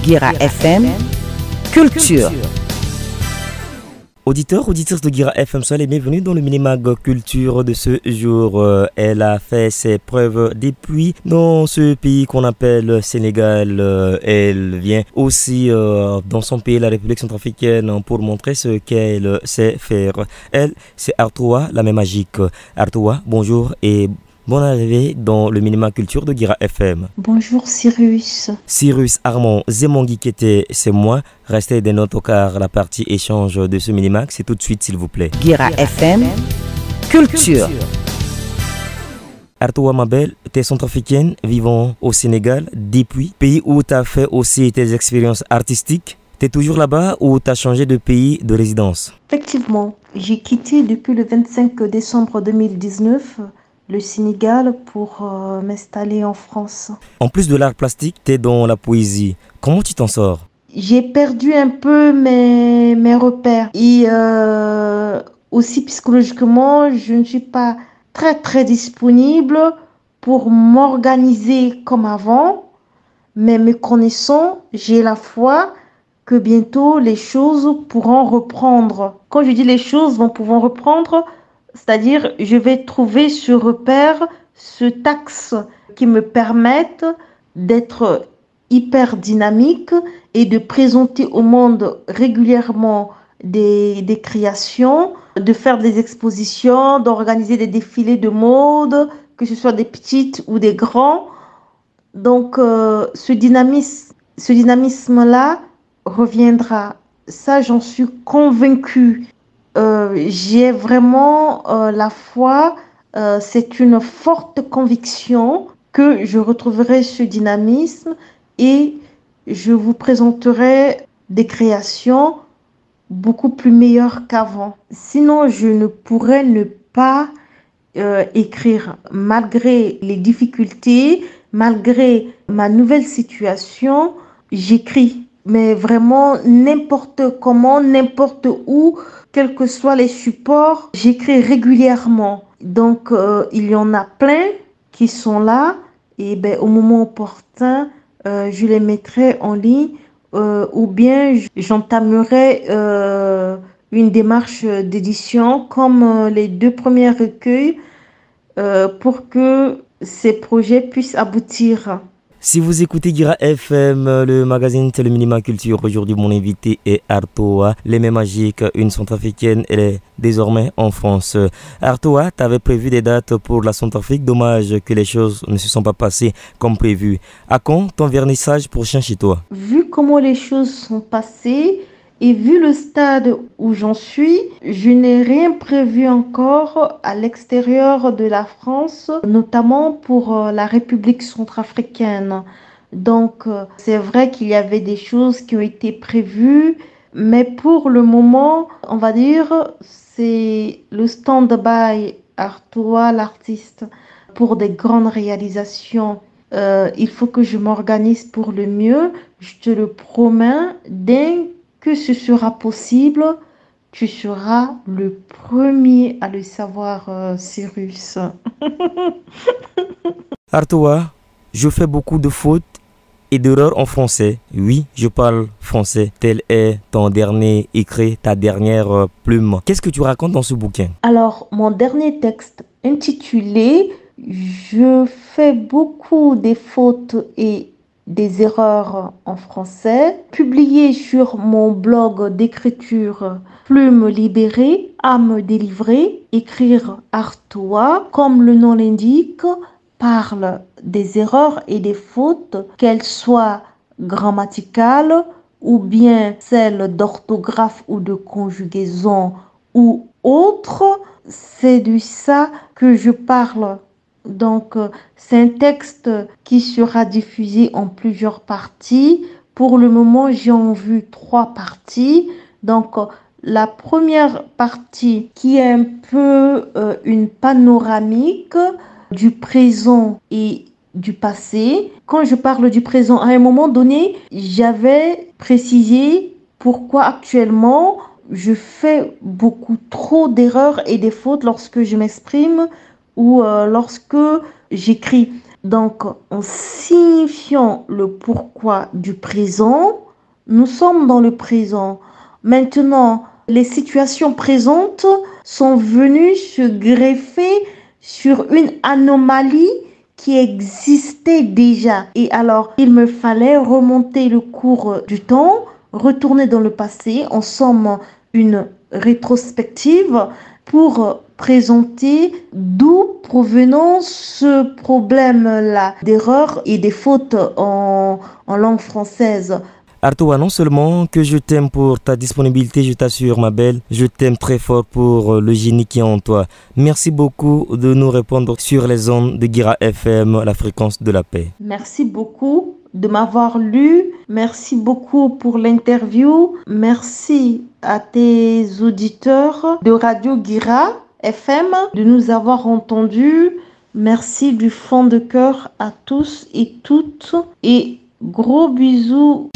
Guira FM, Culture. Auditeurs, auditrices de Guira FM, soyez les bienvenus dans le Minimag Culture de ce jour. Elle a fait ses preuves depuis dans ce pays qu'on appelle Sénégal. Elle vient aussi dans son pays, la République centrafricaine, pour montrer ce qu'elle sait faire. Elle, c'est Artoua, la main magique. Artoua, bonjour et bonne arrivée dans le Minimag Culture de Guira FM. Bonjour Cyrus. Cyrus Armand Zemongui Kété, c'est moi. Restez des notes au car la partie échange de ce Minimag. C'est tout de suite s'il vous plaît. Guira FM, Culture. Artoua Mabel, tu es centrafricaine vivant au Sénégal depuis, pays où tu as fait aussi tes expériences artistiques. Tu es toujours là-bas ou tu as changé de pays de résidence? Effectivement, j'ai quitté depuis le 25 décembre 2019 le Sénégal pour m'installer en France. En plus de l'art plastique, tu es dans la poésie. Comment tu t'en sors? J'ai perdu un peu mes repères et aussi psychologiquement, je ne suis pas très disponible pour m'organiser comme avant, mais me connaissant, j'ai la foi que bientôt les choses pourront reprendre. Quand je dis les choses vont pouvoir reprendre, c'est-à-dire je vais trouver ce repère, ce axe qui me permette d'être hyper dynamique et de présenter au monde régulièrement des créations, de faire des expositions, d'organiser des défilés de mode, que ce soit des petites ou des grands. Donc ce dynamisme-là reviendra. Ça, j'en suis convaincue. J'ai vraiment la foi, c'est une forte conviction que je retrouverai ce dynamisme et je vous présenterai des créations beaucoup plus meilleures qu'avant. Sinon, je ne pourrais ne pas écrire malgré les difficultés, malgré ma nouvelle situation, j'écris. Mais vraiment n'importe comment, n'importe où, quels que soient les supports, j'écris régulièrement. Donc, il y en a plein qui sont là et au moment opportun, je les mettrai en ligne ou bien j'entamerai une démarche d'édition comme les 2 premiers recueils pour que ces projets puissent aboutir. Si vous écoutez Guira FM, le magazine c'est le Minimag Culture. Aujourd'hui, mon invité est Artoua, les mains magiques, une centrafricaine. Elle est désormais en France. Artoua, tu avais prévu des dates pour la Centrafrique. Dommage que les choses ne se sont pas passées comme prévu. À quand ton vernissage prochain chez toi? Vu comment les choses sont passées et vu le stade où j'en suis, je n'ai rien prévu encore à l'extérieur de la France, notamment pour la République centrafricaine. Donc, c'est vrai qu'il y avait des choses qui ont été prévues, mais pour le moment, on va dire, c'est le stand-by Artoua, l'artiste, pour des grandes réalisations. Il faut que je m'organise pour le mieux, je te le promets, dès que ce sera possible, tu seras le premier à le savoir, Cyrus. Artoua, je fais beaucoup de fautes et d'erreurs en français. Oui, je parle français. Tel est ton dernier écrit, ta dernière plume. Qu'est-ce que tu racontes dans ce bouquin? Alors, mon dernier texte intitulé « Je fais beaucoup des fautes et des erreurs en français », publié sur mon blog d'écriture Plume libérée, âme délivrée, écrire Artoua, comme le nom l'indique, parle des erreurs et des fautes, qu'elles soient grammaticales ou bien celles d'orthographe ou de conjugaison ou autres. C'est de ça que je parle. Donc, c'est un texte qui sera diffusé en plusieurs parties. Pour le moment, j'ai en vue 3 parties. Donc, la première partie qui est un peu une panoramique du présent et du passé. Quand je parle du présent, à un moment donné, j'avais précisé pourquoi actuellement je fais beaucoup trop d'erreurs et des fautes lorsque je m'exprime ou lorsque j'écris. Donc, en signifiant le pourquoi du présent, nous sommes dans le présent. Maintenant, les situations présentes sont venues se greffer sur une anomalie qui existait déjà. Et alors, il me fallait remonter le cours du temps, retourner dans le passé, en somme, une rétrospective pour présenter d'où provenant ce problème-là d'erreur et des fautes en langue française. Artois, non seulement que je t'aime pour ta disponibilité, je t'assure ma belle, je t'aime très fort pour le génie qui est en toi. Merci beaucoup de nous répondre sur les ondes de Guira FM, la fréquence de la paix. Merci beaucoup de m'avoir lu. Merci beaucoup pour l'interview. Merci à tes auditeurs de Radio Guira FM de nous avoir entendus. Merci du fond de cœur à tous et toutes. Et gros bisous.